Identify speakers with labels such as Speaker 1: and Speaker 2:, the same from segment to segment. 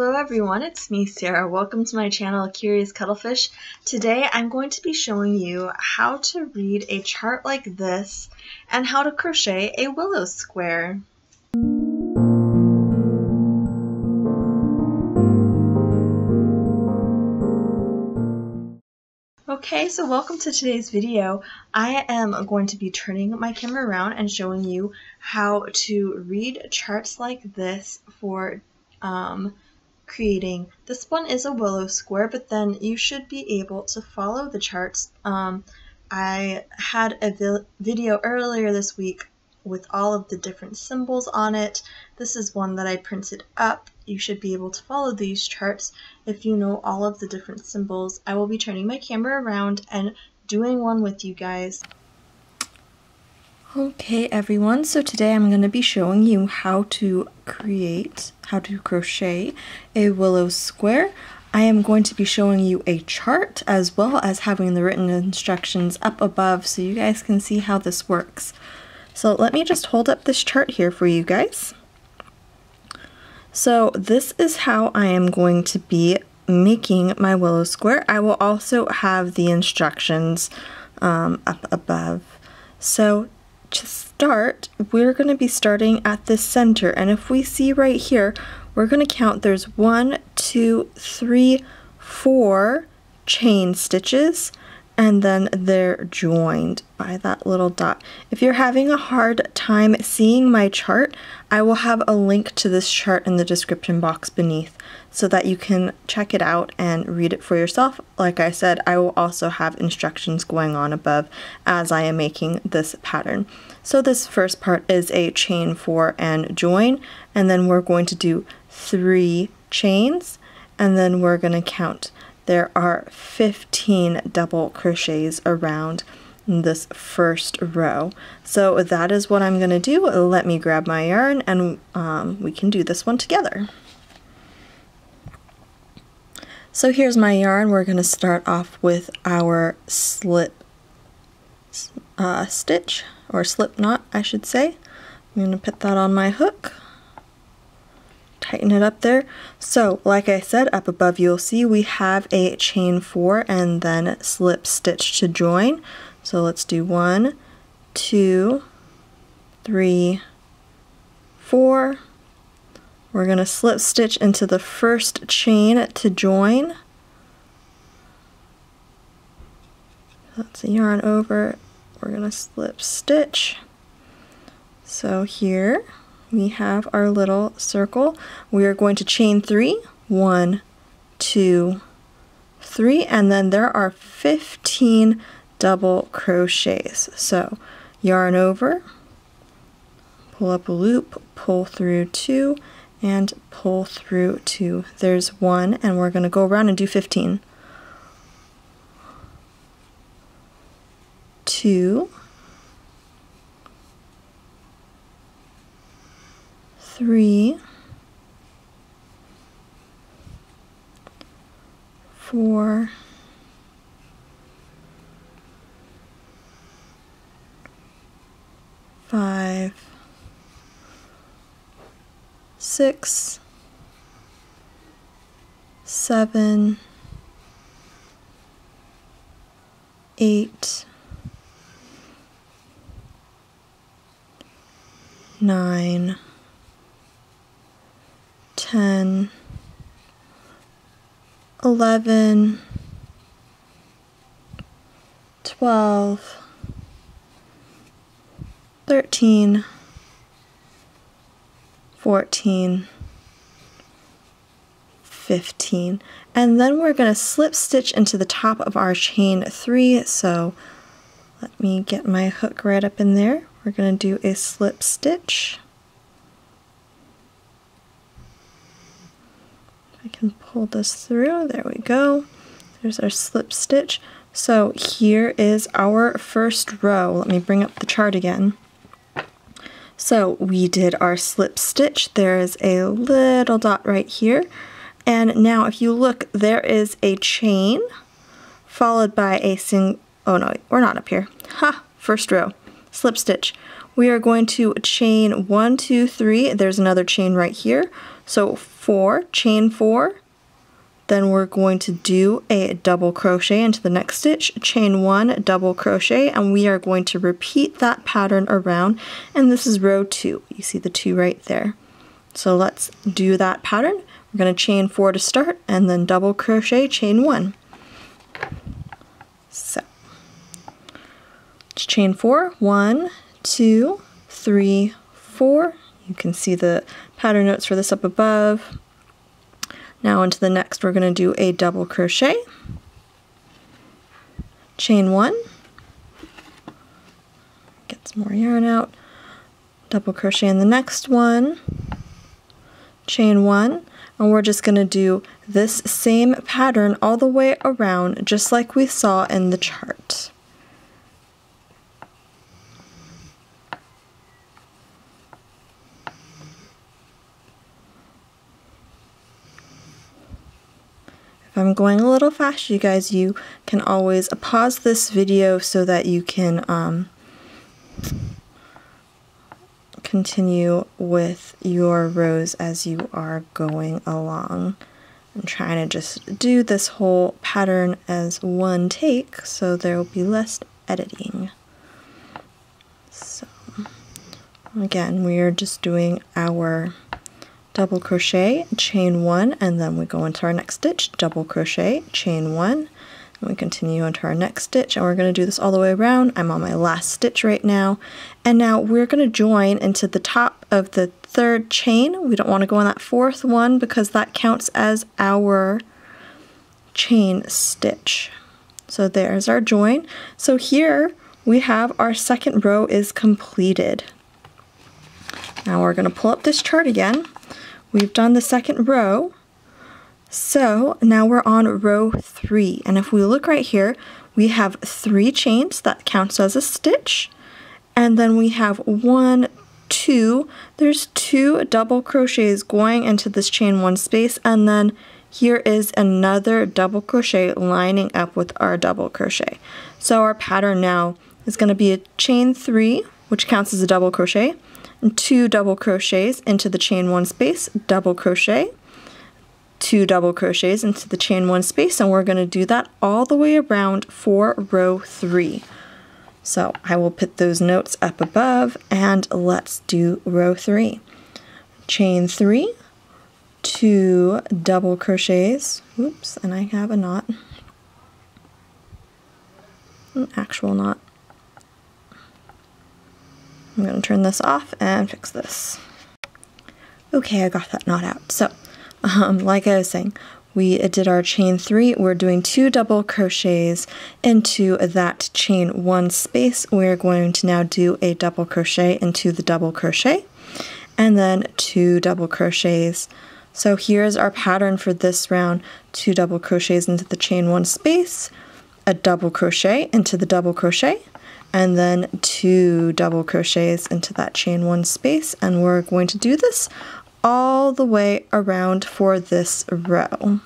Speaker 1: Hello everyone, it's me Sarah. Welcome to my channel Curious Cuttlefish. Today I'm going to be showing you how to read a chart like this and how to crochet a willow square. Okay, so welcome to today's video. I am going to be turning my camera around and showing you how to read charts like this for creating. This one is a willow square, but then you should be able to follow the charts. I had a video earlier this week with all of the different symbols on it. This is one that I printed up. You should be able to follow these charts if you know all of the different symbols. I will be turning my camera around and doing one with you guys. Okay everyone, so today I'm going to be showing you how to crochet a willow square. I am going to be showing you a chart as well as having the written instructions up above so you guys can see how this works. So let me just hold up this chart here for you guys. So this is how I am going to be making my willow square. I will also have the instructions up above. So to start, we're going to be starting at the center, and if we see right here, we're going to count there's 1, 2, 3, 4 chain stitches, and then they're joined by that little dot. If you're having a hard time seeing my chart, I will have a link to this chart in the description box beneath so that you can check it out and read it for yourself. Like I said, I will also have instructions going on above as I am making this pattern. So this first part is a chain 4 and join, and then we're going to do 3 chains, and then we're going to count. There are 15 double crochets around this first row. So that is what I'm going to do. Let me grab my yarn and we can do this one together. So here's my yarn. We're going to start off with our slip stitch, or slip knot I should say. I'm going to put that on my hook. Tighten it up there. So like I said, up above you'll see we have a chain 4 and then slip stitch to join. So let's do 1, 2, 3, 4. We're going to slip stitch into the first chain to join. That's the yarn over. We're going to slip stitch. So here we have our little circle. We are going to chain 3, 1, 2, 3, and then there are 15 double crochets. So yarn over, pull up a loop, pull through 2, and pull through 2. There's 1, and we're going to go around and do 15. 2, 3, 4, 5, 6, 7, 8, 9, 10, 11, 12, 13, 14, 15, and then we're going to slip stitch into the top of our chain 3. So let me get my hook right up in there. We're going to do a slip stitch. I can pull this through. There we go. There's our slip stitch. So here is our first row. Let me bring up the chart again. So we did our slip stitch. There is a little dot right here. And now if you look, there is a chain followed by a oh no, we're not up here. Ha! First row. Slip stitch. We are going to chain 1, 2, 3. There's another chain right here. So 4, chain 4, then we're going to do a double crochet into the next stitch, chain 1, double crochet, and we are going to repeat that pattern around, and this is row 2. You see the 2 right there. So let's do that pattern. We're going to chain 4 to start, and then double crochet, chain 1. So let's chain 4, 1, 2, 3, 4. You can see the pattern notes for this up above. Now into the next, we're going to do a double crochet, chain 1, get some more yarn out, double crochet in the next one, chain 1, and we're just going to do this same pattern all the way around, just like we saw in the chart. If I'm going a little fast, you guys, you can always pause this video so that you can continue with your rows as you are going along. I'm trying to just do this whole pattern as one take, so there will be less editing. So again, we are just doing our double crochet, chain 1, and then we go into our next stitch, double crochet, chain 1, and we continue into our next stitch, and we're going to do this all the way around. I'm on my last stitch right now, and now we're going to join into the top of the 3rd chain. We don't want to go on that 4th one because that counts as our chain stitch. So there's our join. So here we have our 2nd row is completed. Now we're going to pull up this chart again. We've done the 2nd row, so now we're on row 3, and if we look right here, we have 3 chains, that counts as a stitch, and then we have 1, 2, there's 2 double crochets going into this chain 1 space, and then here is another double crochet lining up with our double crochet. So our pattern now is going to be a chain 3, which counts as a double crochet, and 2 double crochets into the chain 1 space, double crochet, 2 double crochets into the chain 1 space, and we're going to do that all the way around for row 3. So I will put those notes up above, and let's do row 3. Chain 3, 2 double crochets, oops, and I have a knot, an actual knot. I'm going to turn this off and fix this. Okay, I got that knot out. So, like I was saying, we did our chain 3. We're doing 2 double crochets into that chain 1 space. We're going to now do a double crochet into the double crochet, and then 2 double crochets. So here's our pattern for this round: 2 double crochets into the chain 1 space, a double crochet into the double crochet, and then 2 double crochets into that chain 1 space, and we're going to do this all the way around for this row.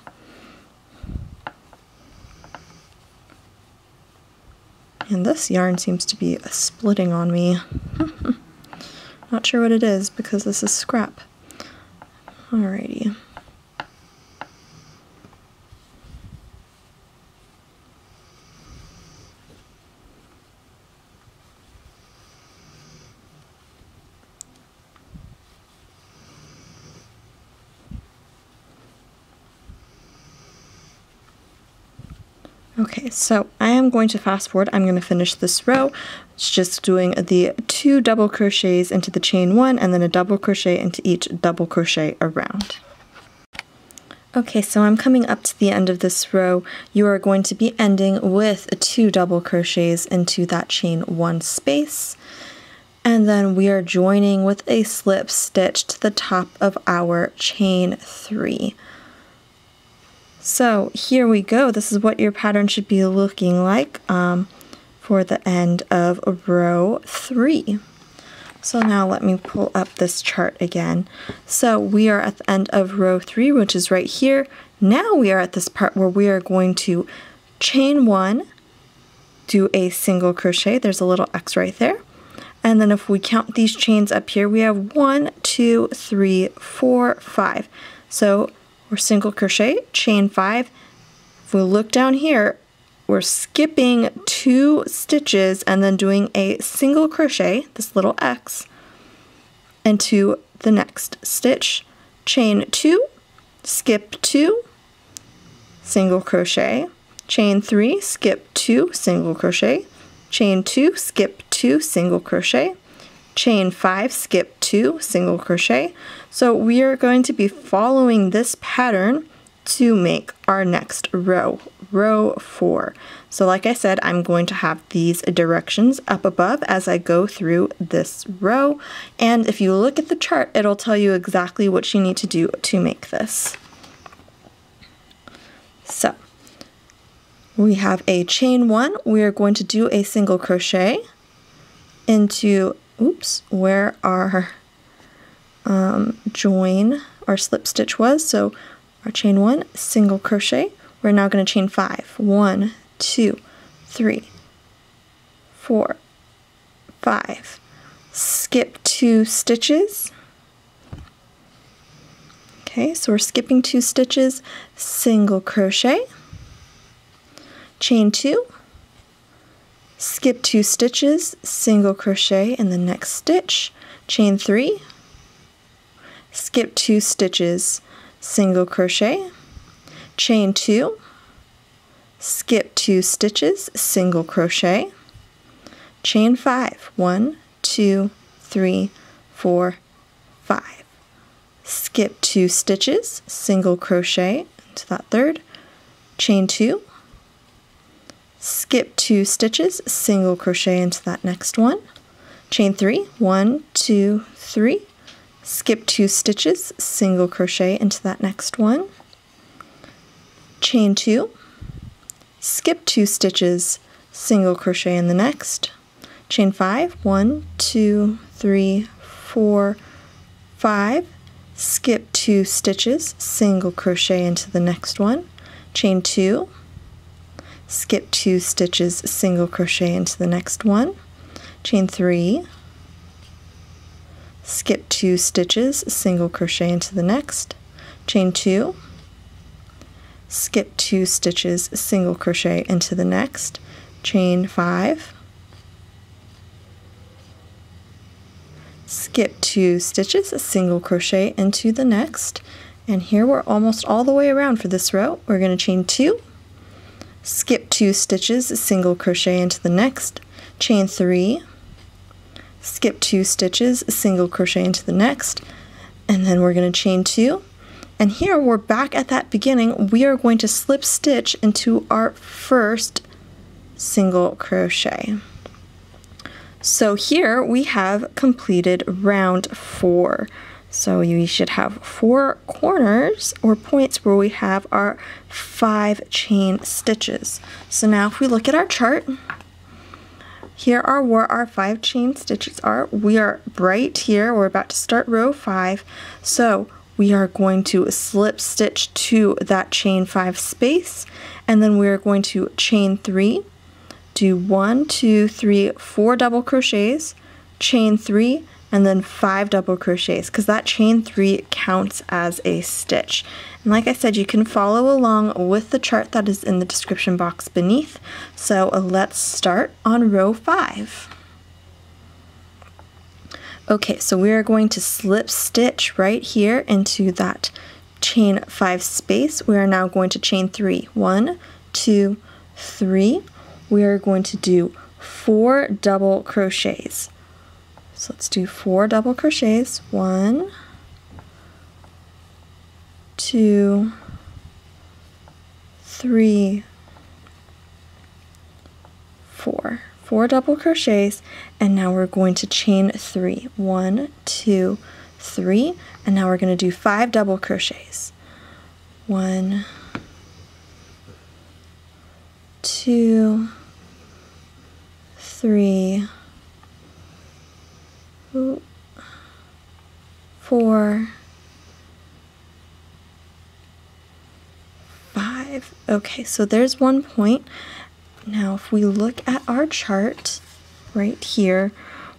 Speaker 1: And this yarn seems to be splitting on me. Not sure what it is because this is scrap. Alrighty. Okay, so I am going to fast forward. I'm going to finish this row. It's just doing the 2 double crochets into the chain 1 and then a double crochet into each double crochet around. Okay, so I'm coming up to the end of this row. You are going to be ending with 2 double crochets into that chain 1 space. And then we are joining with a slip stitch to the top of our chain 3. So here we go. This is what your pattern should be looking like for the end of row 3. So now let me pull up this chart again. So we are at the end of row 3, which is right here. Now we are at this part where we are going to chain 1, do a single crochet. There's a little X right there. And then if we count these chains up here, we have 1, 2, 3, 4, 5. So we're single crochet, chain 5. If we look down here, we're skipping 2 stitches and then doing a single crochet, this little X, into the next stitch, chain 2, skip 2, single crochet, chain 3, skip 2, single crochet, chain 2, skip 2, single crochet, chain 5, skip 2, single crochet. So we are going to be following this pattern to make our next row, row 4. So like I said, I'm going to have these directions up above as I go through this row, and if you look at the chart, it'll tell you exactly what you need to do to make this. So we have a chain 1, we are going to do a single crochet into, where our join, our slip stitch was, so our chain 1, single crochet. We're now going to chain 5. 1, 2, 3, 4, 5. Skip 2 stitches. Okay, so we're skipping 2 stitches, single crochet, chain 2, skip 2 stitches, single crochet in the next stitch, chain 3, skip 2 stitches, single crochet, chain 2, skip 2 stitches, single crochet, chain 5, 1, 2, 3, 4, 5, skip 2 stitches, single crochet into that third, chain 2, skip 2 stitches, single crochet into that next one, chain 3, 1, 2, 3, skip 2 stitches, single crochet into that next one, chain 2, skip 2 stitches, single crochet in the next, chain 5, 1, 2, 3, 4, 5, skip 2 stitches, single crochet into the next one, chain 2, skip 2 stitches, single crochet into the next one, chain 3, skip 2 stitches, single crochet into the next, chain 2, skip 2 stitches, single crochet into the next, chain 5, skip 2 stitches, single crochet into the next, and here we're almost all the way around for this row. We're going to chain 2, skip 2 stitches, single crochet into the next, chain 3, skip 2 stitches, single crochet into the next, and then we're going to chain 2, and here we're back at that beginning. We are going to slip stitch into our first single crochet. So here we have completed round 4. So we should have 4 corners or points where we have our 5 chain stitches. So now if we look at our chart, here are where our 5 chain stitches are. We are right here. We're about to start row 5. So we are going to slip stitch to that chain 5 space, and then we are going to chain 3, do 1, 2, 3, 4 double crochets, chain 3, and then 5 double crochets, because that chain 3 counts as a stitch. And like I said, you can follow along with the chart that is in the description box beneath. So let's start on row 5. Okay, so we are going to slip stitch right here into that chain 5 space. We are now going to chain 3. 1, 2, 3. We are going to do 4 double crochets. So let's do 4 double crochets. 1, 2, 3, 4. 4 double crochets, and now we're going to chain 3. 1, 2, 3, and now we're going to do 5 double crochets. 1, 2, 3, 4, 5. Okay, so there's one point. Now if we look at our chart right here,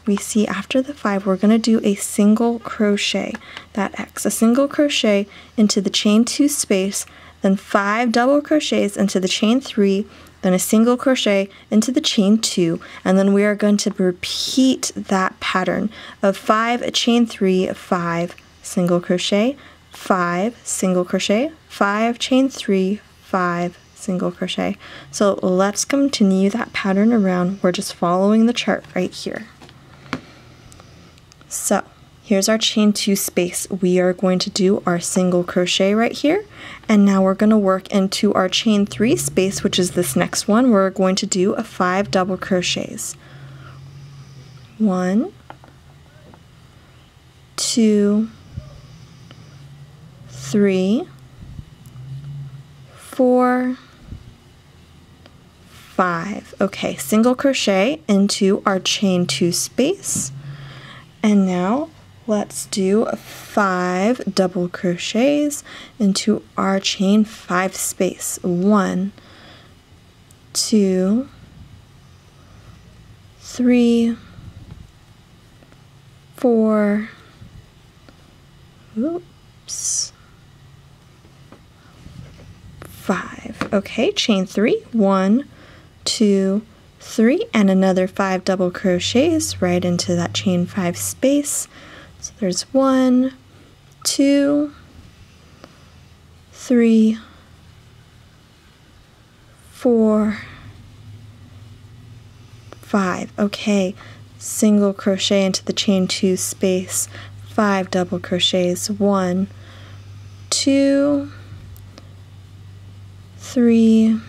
Speaker 1: we see after the 5 we're going to do a single crochet, that X, a single crochet into the chain 2 space, then 5 double crochets into the chain 3, then a single crochet into the chain 2, and then we are going to repeat that pattern of 5 chain 3, 5 single crochet, 5 single crochet, 5 chain 3, 5 single crochet. So let's continue that pattern around. We're just following the chart right here. So here's our chain 2 space. We are going to do our single crochet right here, and now we're going to work into our chain 3 space, which is this next one. We're going to do a 5 double crochets. 1, 2, 3, 4, 5. Okay, single crochet into our chain 2 space, and now let's do 5 double crochets into our chain 5 space. 1, 2, 3, 4, oops, 5. Okay, chain 3, 1, 2, 3, and another 5 double crochets right into that chain 5 space. So there's 1, 2, 3, 4, 5. Okay, single crochet into the chain 2 space, 5 double crochets. 1, 2, 3,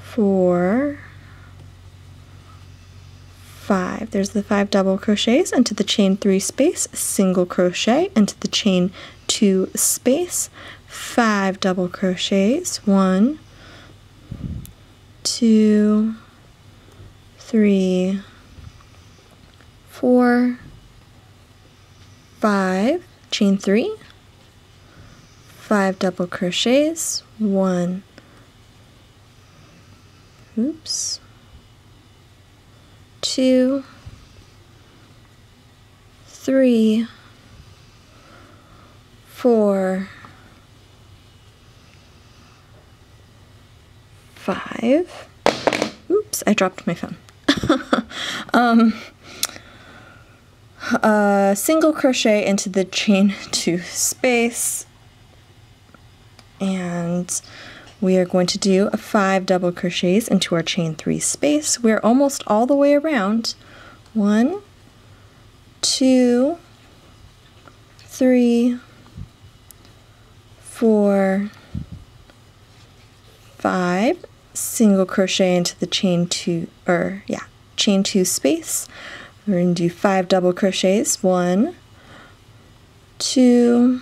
Speaker 1: 4, 5. There's the 5 double crochets into the chain 3 space, single crochet into the chain 2 space, 5 double crochets. 1, 2, 3, 4, 5, chain 3, 5 double crochets. 1, oops, 2, 3, 4, 5. Oops, I dropped my phone. Single crochet into the chain 2 space, and we are going to do 5 double crochets into our chain 3 space. We're almost all the way around. 1, 2, 3, 4, 5. Single crochet into the chain 2, chain 2 space. We're going to do 5 double crochets. 1, 2,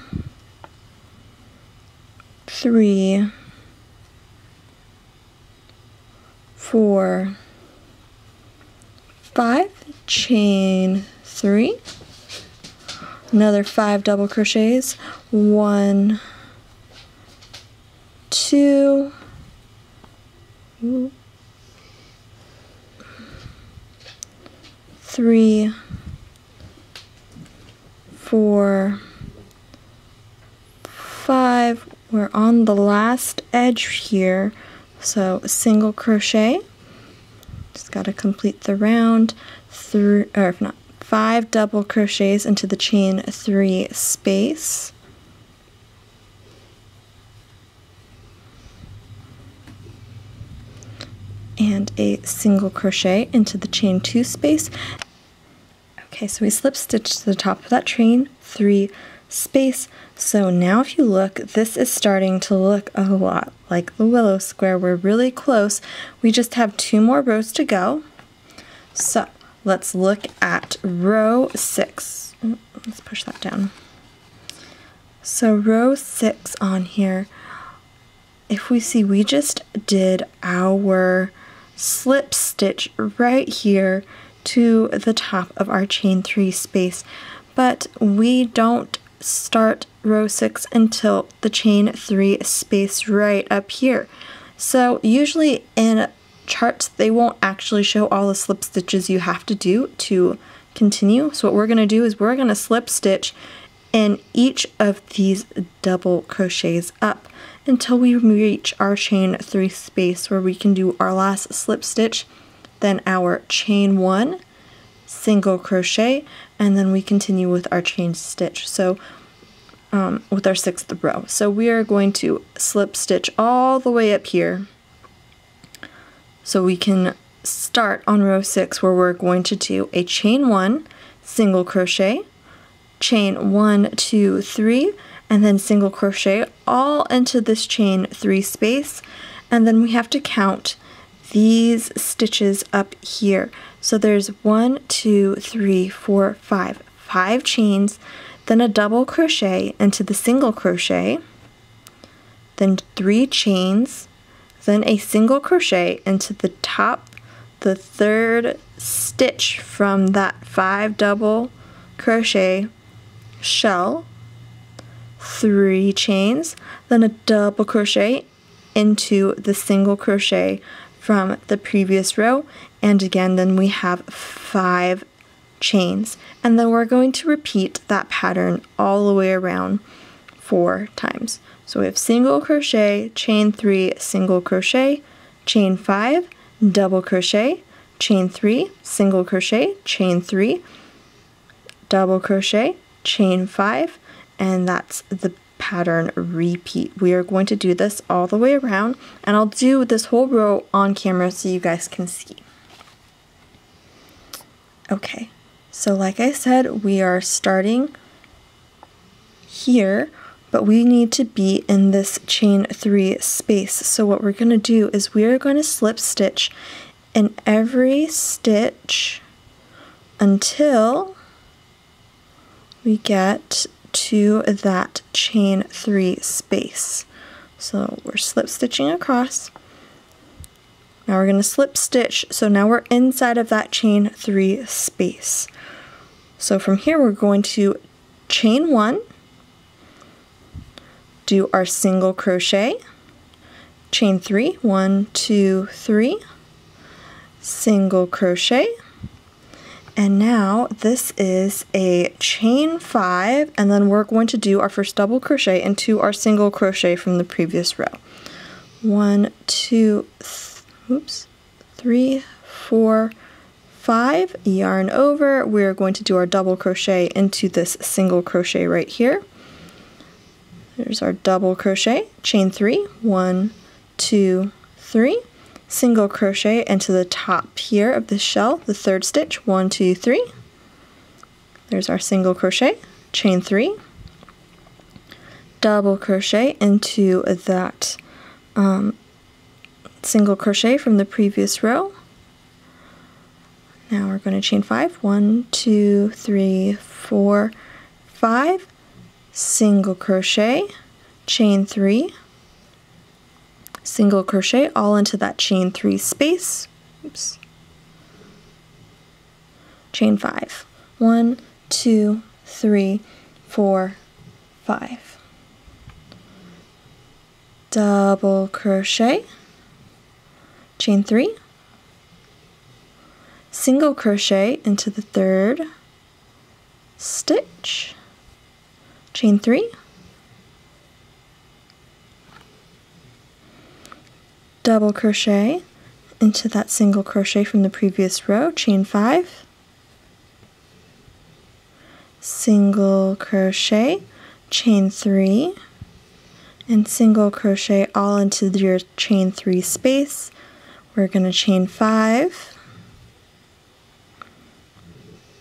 Speaker 1: 3, 4, 5, chain 3, another 5 double crochets. 1, 2, 3, 4, 5. We're on the last edge here, so a single crochet. Just got to complete the round. 5 double crochets into the chain 3 space. And a single crochet into the chain 2 space. Okay, so we slip stitch to the top of that chain 3 space. So now if you look, this is starting to look a lot like the Willow Square. We're really close. We just have 2 more rows to go. So let's look at row 6. Let's push that down. So row 6 on here, if we see, we just did our slip stitch right here to the top of our chain 3 space, but we don't start row 6 until the chain 3 space right up here. So usually in charts, they won't actually show all the slip stitches you have to do to continue. So what we're going to do is we're going to slip stitch in each of these double crochets up until we reach our chain 3 space where we can do our last slip stitch, then our chain 1, single crochet, and then we continue with our chain stitch. So with our 6th row. So we are going to slip stitch all the way up here. So we can start on row 6 where we're going to do a chain 1, single crochet, chain 1, 2, 3, and then single crochet all into this chain 3 space, and then we have to count these stitches up here. So there's 1, 2, 3, 4, 5 chains, then a double crochet into the single crochet, then 3 chains, then a single crochet into the top, the 3rd stitch from that 5 double crochet shell, 3 chains, then a double crochet into the single crochet from the previous row, and again then we have 5 chains, and then we're going to repeat that pattern all the way around 4 times. So we have single crochet, chain 3, single crochet, chain 5, double crochet, chain 3, single crochet, chain 3, double crochet, chain 5, and that's the pattern repeat. We are going to do this all the way around, and I'll do this whole row on camera so you guys can see. Okay, so like I said, we are starting here, but we need to be in this chain 3 space. So what we're going to do is we are going to slip stitch in every stitch until we get to that chain 3 space. So we're slip stitching across. Now we're going to slip stitch, so now we're inside of that chain 3 space. So from here we're going to chain 1, do our single crochet, chain 3, 1, 2, 3, single crochet, and now this is a chain 5, and then we're going to do our first double crochet into our single crochet from the previous row. 1, 2, 3, 4, 5, yarn over. We're going to do our double crochet into this single crochet right here. There's our double crochet, chain 3, 1, 2, 3, single crochet into the top here of the shell, the 3rd stitch, 1, 2, 3. There's our single crochet, chain 3, double crochet into that single crochet from the previous row. Now we're going to chain 5, 1, 2, 3, 4, 5, single crochet, chain 3, single crochet all into that chain 3 space. Oops. Chain 5, 1, 2, 3, 4, 5. Double crochet, chain 3, single crochet into the 3rd stitch, chain 3, double crochet into that single crochet from the previous row, chain 5, single crochet, chain 3, and single crochet all into your chain 3 space. We're going to chain 5,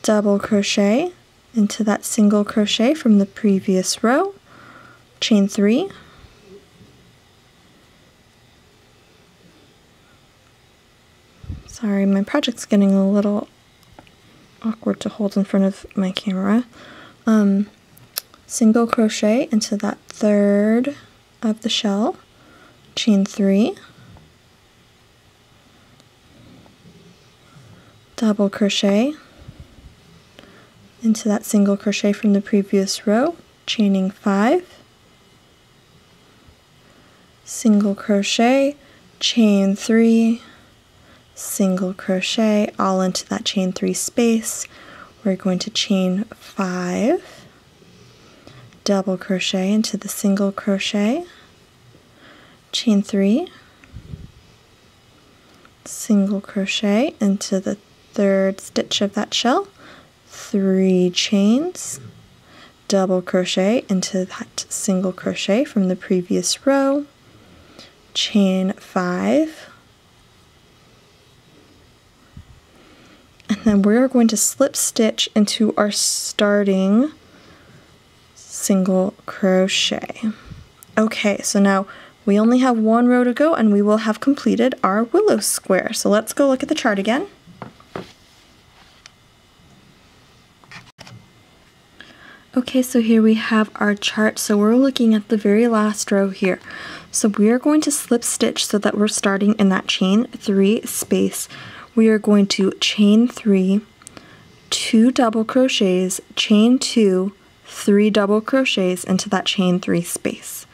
Speaker 1: double crochet into that single crochet from the previous row, chain 3, sorry, my project's getting a little awkward to hold in front of my camera. Single crochet into that 3rd of the shell, chain 3, double crochet into that single crochet from the previous row, chaining 5, single crochet, chain 3, single crochet all into that chain 3 space. We're going to chain 5, double crochet into the single crochet, chain 3, single crochet into the 3rd stitch of that shell, 3 chains, double crochet into that single crochet from the previous row, chain 5, and then we're going to slip stitch into our starting single crochet. Okay, so now we only have 1 row to go and we will have completed our willow square. So let's go look at the chart again. Okay, so here we have our chart. So we're looking at the very last row here. So we are going to slip stitch so that we're starting in that chain 3 space. We are going to chain 3, 2 double crochets, chain 2, 3 double crochets into that chain 3 space.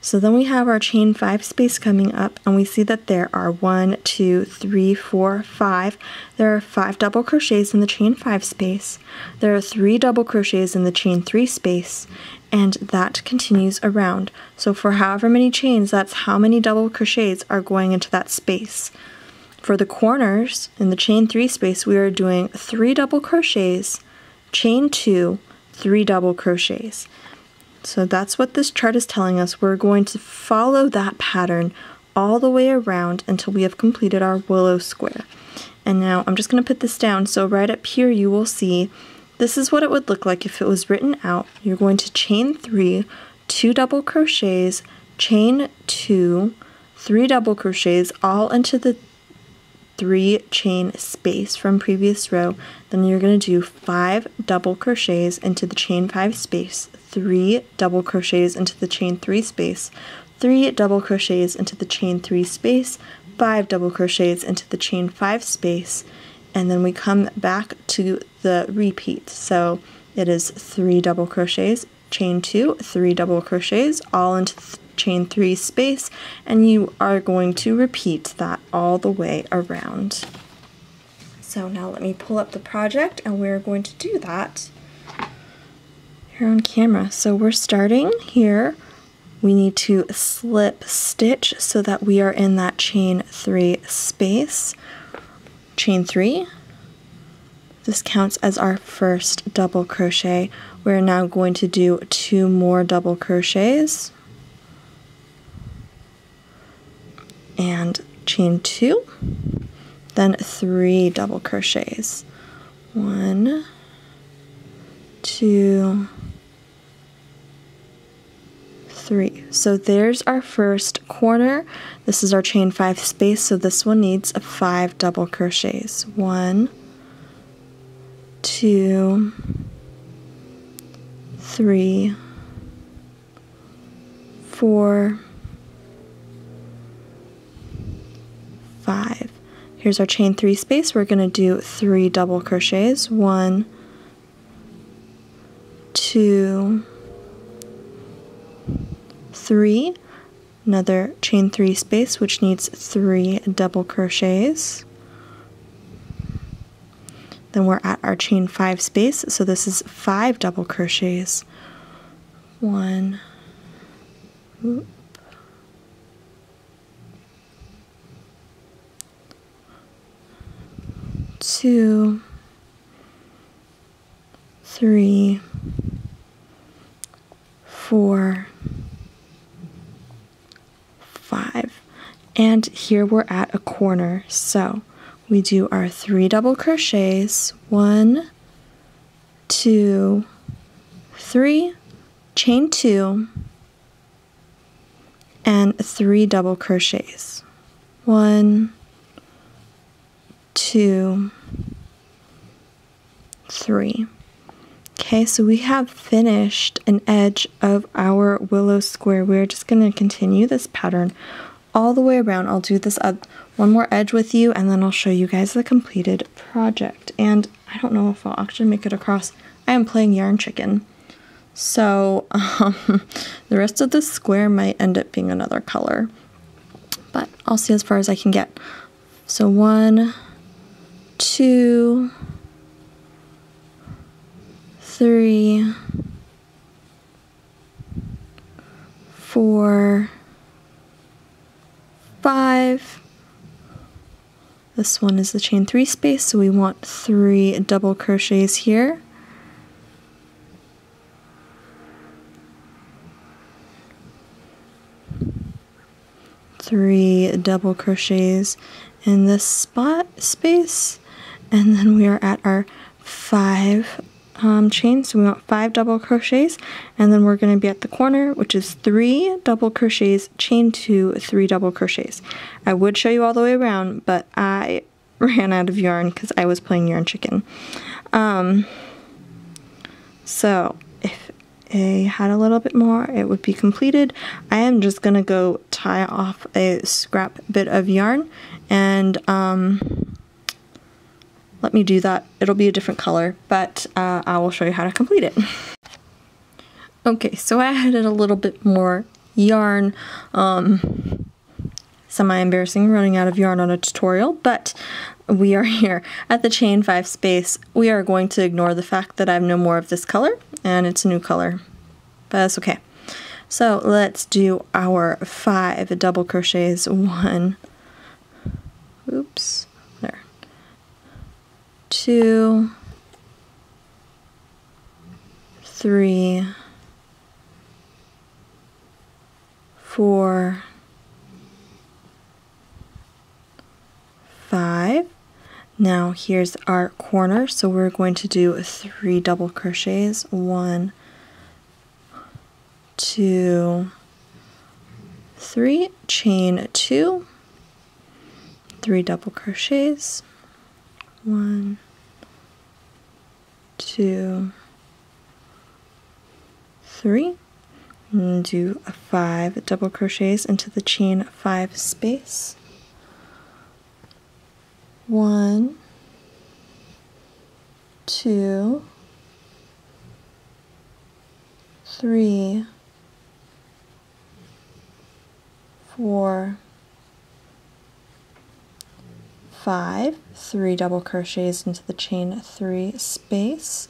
Speaker 1: So then we have our chain 5 space coming up, and we see that there are 1, 2, 3, 4, 5. There are 5 double crochets in the chain 5 space. There are 3 double crochets in the chain 3 space, and that continues around. So for however many chains, that's how many double crochets are going into that space. For the corners in the chain 3 space, we are doing 3 double crochets, chain 2, 3 double crochets. So that's what this chart is telling us. We're going to follow that pattern all the way around until we have completed our willow square. And now I'm just going to put this down. So right up here you will see this is what it would look like if it was written out. You're going to chain 3, 2 double crochets, chain 2, 3 double crochets all into the 3 chain space from previous row. Then you're going to do 5 double crochets into the chain 5 space, 3 double crochets into the chain 3 space, 3 double crochets into the chain 3 space, 5 double crochets into the chain 5 space, and then we come back to the repeat. So it is 3 double crochets, chain 2, 3 double crochets all into the chain 3 space, and you are going to repeat that all the way around. So now let me pull up the project and we're going to do that here on camera. So we're starting here. We need to slip stitch so that we are in that chain 3 space. Chain 3. This counts as our first double crochet. We're now going to do 2 more double crochets. And chain 2, then 3 double crochets. 1, 2, 3. So there's our first corner. This is our chain 5 space, so this one needs 5 double crochets. 1, 2, 3, 4, 5. Here's our chain 3 space. We're going to do 3 double crochets. 1, 2, 3. Another chain 3 space, which needs 3 double crochets. Then we're at our chain 5 space, so this is 5 double crochets. 1, 2, 3, 4, 5. And here we're at a corner, so we do our 3 double crochets, 1, 2, 3, chain 2, and 3 double crochets. 1, 2, 3. Okay, so we have finished an edge of our willow square. We're just going to continue this pattern all the way around. I'll do this one more edge with you, and then I'll show you guys the completed project. And I don't know if I'll actually make it across. I am playing yarn chicken, so the rest of the square might end up being another color, but I'll see as far as I can get. So 1, 2, 3, 4, 5. This one is the chain 3 space, so we want 3 double crochets here. Three double crochets in this space, and then we are at our 5 chains, so we want 5 double crochets, and then we're going to be at the corner, which is 3 double crochets, chain 2, 3 double crochets. I would show you all the way around, but I ran out of yarn because I was playing yarn chicken. So if I had a little bit more, it would be completed. I am just gonna go tie off a scrap bit of yarn, and let me do that. It'll be a different color, but I will show you how to complete it. Okay, so I added a little bit more yarn. Semi-embarrassing running out of yarn on a tutorial, but we are here at the chain 5 space. We are going to ignore the fact that I have no more of this color, and it's a new color, but that's okay. So let's do our 5 double crochets. 1, oops, there, 2, 3, 4, 5. Now here's our corner, so we're going to do 3 double crochets. 1, 2, 3, chain 2, 3 double crochets. 1, 2, 3, and do 5 double crochets into the chain 5 space. 1, 2, 3, 4, 5, 3 double crochets into the chain 3 space.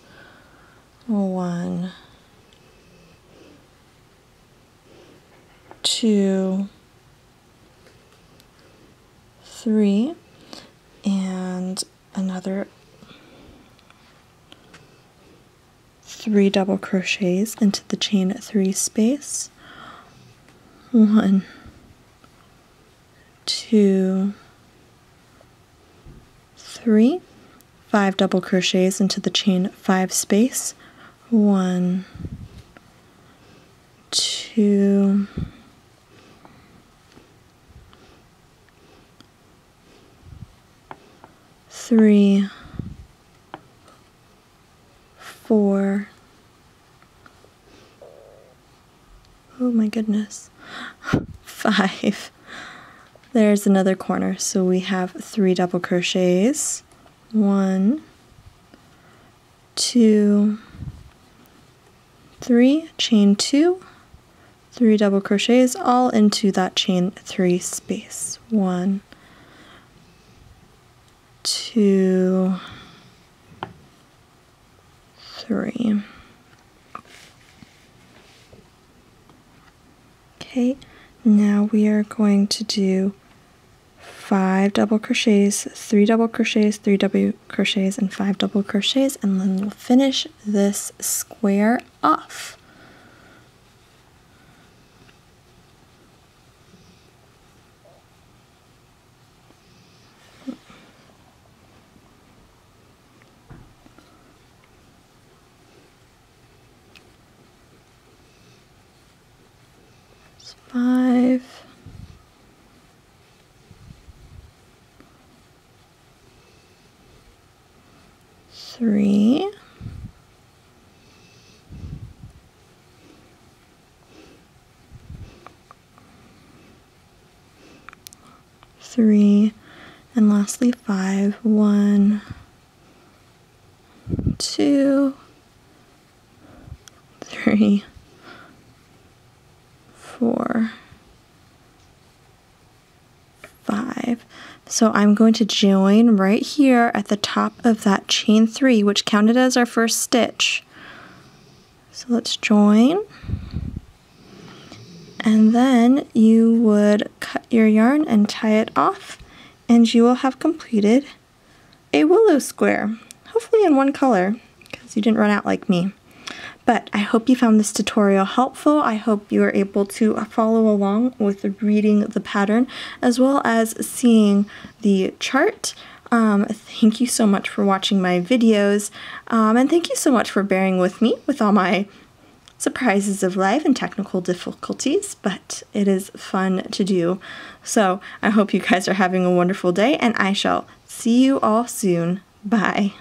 Speaker 1: 1, 2, 3, and another 3 double crochets into the chain 3 space. 1, 2, 3, 5 double crochets into the chain 5 space. 1, 2, 3, 4, oh my goodness, 5. There's another corner, so we have 3 double crochets. 1, 2, 3, chain 2, 3 double crochets all into that chain 3 space. 1, 2, 3. Okay, now we are going to do 5 double crochets, 3 double crochets, 3 double crochets, and 5 double crochets, and then we'll finish this square off. It's 5. 3, 3, and lastly 5. 1, 2, 3, 4, 5. 5. So I'm going to join right here at the top of that chain 3, which counted as our first stitch. So let's join. And then you would cut your yarn and tie it off, and you will have completed a willow square, hopefully in one color, because you didn't run out like me. But I hope you found this tutorial helpful. I hope you are able to follow along with reading the pattern as well as seeing the chart. Thank you so much for watching my videos, and thank you so much for bearing with me with all my surprises of life and technical difficulties, but it is fun to do. So I hope you guys are having a wonderful day, and I shall see you all soon. Bye.